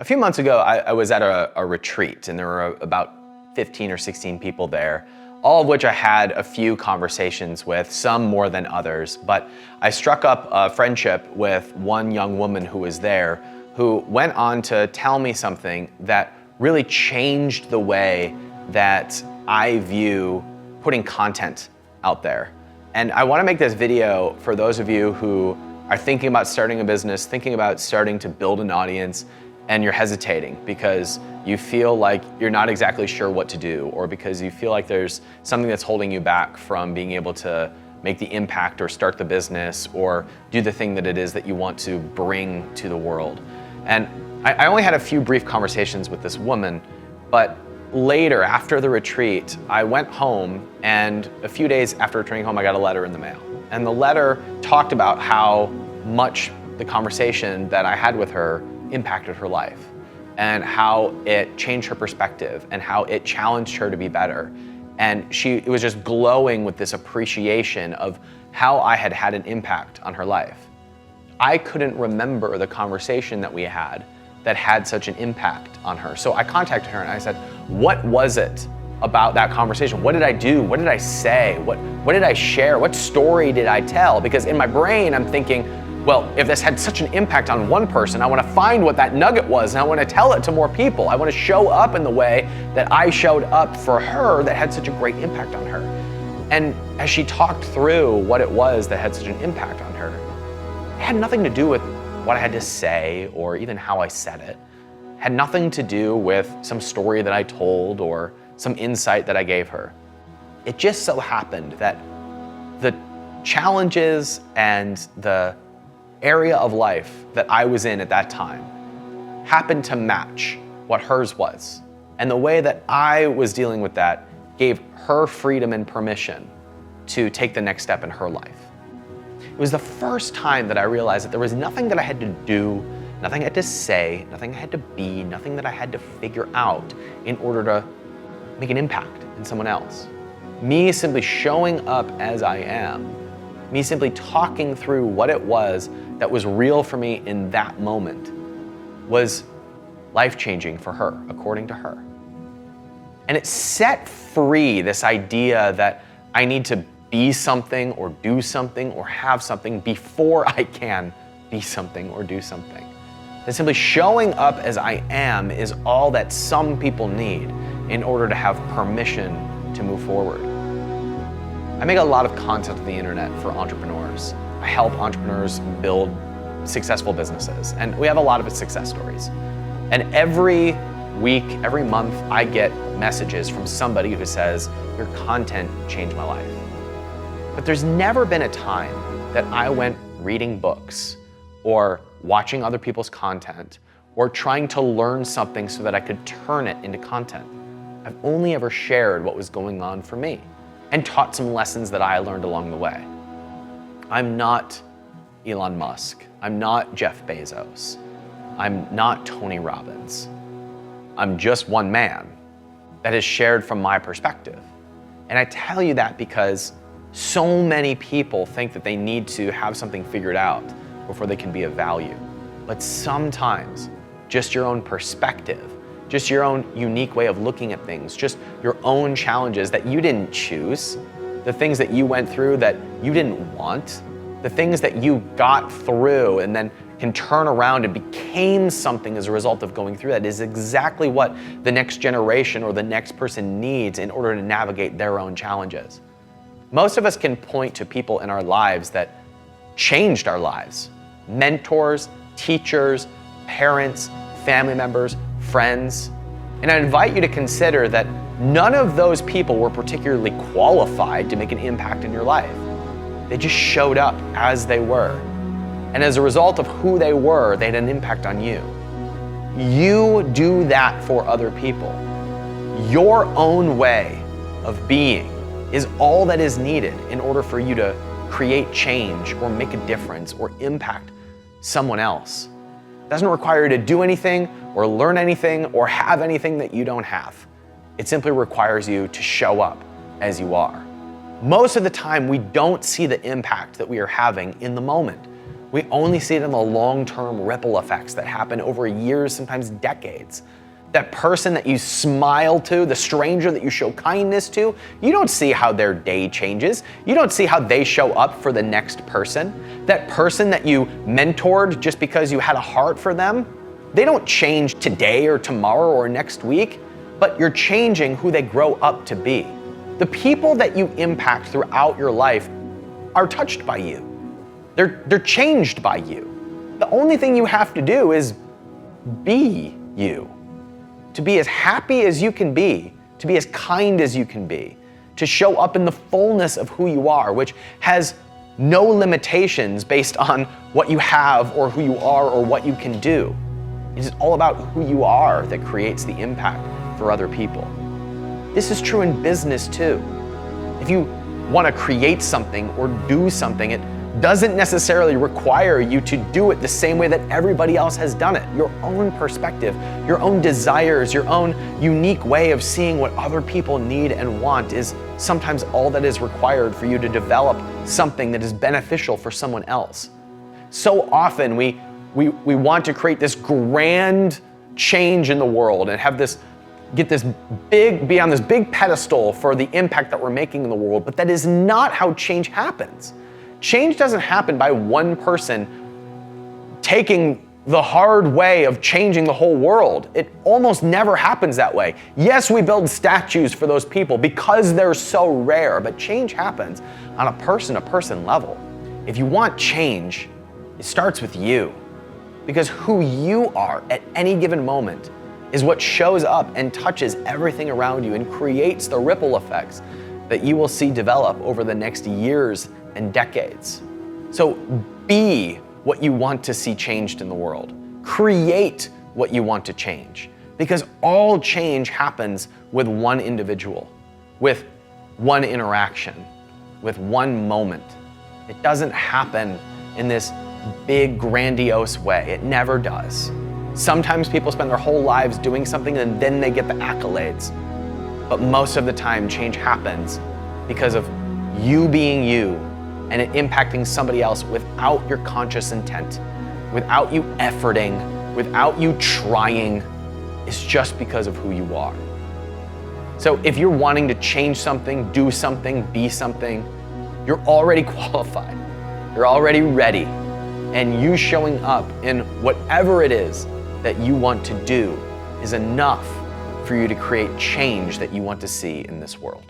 A few months ago, I was at a retreat, and there were about 15 or 16 people there, all of which I had a few conversations with, some more than others. But I struck up a friendship with one young woman who was there, who went on to tell me something that really changed the way that I view putting content out there. And I want to make this video for those of you who are thinking about starting a business, thinking about starting to build an audience, and you're hesitating because you feel like you're not exactly sure what to do, or because you feel like there's something that's holding you back from being able to make the impact or start the business or do the thing that it is that you want to bring to the world. And I only had a few brief conversations with this woman, but later, after the retreat, I went home, and a few days after returning home, I got a letter in the mail. And the letter talked about how much the conversation that I had with her impacted her life, and how it changed her perspective, and how it challenged her to be better. And it was just glowing with this appreciation of how I had had an impact on her life. I couldn't remember the conversation that we had that had such an impact on her. So I contacted her and I said, what was it about that conversation? What did I do? What did I say? What did I share? What story did I tell? Because in my brain, I'm thinking, well, if this had such an impact on one person, I want to find what that nugget was, and I want to tell it to more people. I want to show up in the way that I showed up for her that had such a great impact on her. And as she talked through what it was that had such an impact on her, it had nothing to do with what I had to say or even how I said it. It had nothing to do with some story that I told or some insight that I gave her. It just so happened that the challenges and the area of life that I was in at that time happened to match what hers was. And the way that I was dealing with that gave her freedom and permission to take the next step in her life. It was the first time that I realized that there was nothing that I had to do, nothing I had to say, nothing I had to be, nothing that I had to figure out in order to make an impact in someone else. Me simply showing up as I am, me simply talking through what it was that was real for me in that moment, was life-changing for her, according to her. And it set free this idea that I need to be something or do something or have something before I can be something or do something. That simply showing up as I am is all that some people need in order to have permission to move forward. I make a lot of content on the internet for entrepreneurs. I help entrepreneurs build successful businesses, and we have a lot of success stories. And every week, every month, I get messages from somebody who says, your content changed my life. But there's never been a time that I went reading books or watching other people's content or trying to learn something so that I could turn it into content. I've only ever shared what was going on for me and taught some lessons that I learned along the way. I'm not Elon Musk. I'm not Jeff Bezos. I'm not Tony Robbins. I'm just one man that has shared from my perspective. And I tell you that because so many people think that they need to have something figured out before they can be of value. But sometimes just your own perspective, just your own unique way of looking at things, just your own challenges that you didn't choose, the things that you went through that you didn't want, the things that you got through and then can turn around and became something as a result of going through that is exactly what the next generation or the next person needs in order to navigate their own challenges. Most of us can point to people in our lives that changed our lives. Mentors, teachers, parents, family members, friends. And I invite you to consider that none of those people were particularly qualified to make an impact in your life. They just showed up as they were. And as a result of who they were, they had an impact on you. You do that for other people. Your own way of being is all that is needed in order for you to create change or make a difference or impact someone else. It doesn't require you to do anything or learn anything or have anything that you don't have. It simply requires you to show up as you are. Most of the time, we don't see the impact that we are having in the moment. We only see it in the long-term ripple effects that happen over years, sometimes decades. That person that you smile to, the stranger that you show kindness to, you don't see how their day changes. You don't see how they show up for the next person. That person that you mentored just because you had a heart for them, they don't change today or tomorrow or next week, but you're changing who they grow up to be. The people that you impact throughout your life are touched by you. They're changed by you. The only thing you have to do is be you. To be as happy as you can be, to be as kind as you can be, to show up in the fullness of who you are, which has no limitations based on what you have or who you are or what you can do. It is all about who you are that creates the impact for other people. This is true in business too. If you want to create something or do something, it doesn't necessarily require you to do it the same way that everybody else has done it. Your own perspective, your own desires, your own unique way of seeing what other people need and want is sometimes all that is required for you to develop something that is beneficial for someone else. So often we want to create this grand change in the world and have this be on this big pedestal for the impact that we're making in the world, but that is not how change happens. Change doesn't happen by one person taking the hard way of changing the whole world. It almost never happens that way. Yes, we build statues for those people because they're so rare, but change happens on a person-to-person level. If you want change, it starts with you, because who you are at any given moment is what shows up and touches everything around you and creates the ripple effects that you will see develop over the next years and decades. So be what you want to see changed in the world. Create what you want to change, because all change happens with one individual, with one interaction, with one moment. It doesn't happen in this big, grandiose way. It never does. Sometimes people spend their whole lives doing something and then they get the accolades. But most of the time, change happens because of you being you and it impacting somebody else without your conscious intent, without you efforting, without you trying. It's just because of who you are. So if you're wanting to change something, do something, be something, you're already qualified. You're already ready. And you showing up in whatever it is that you want to do is enough for you to create change that you want to see in this world.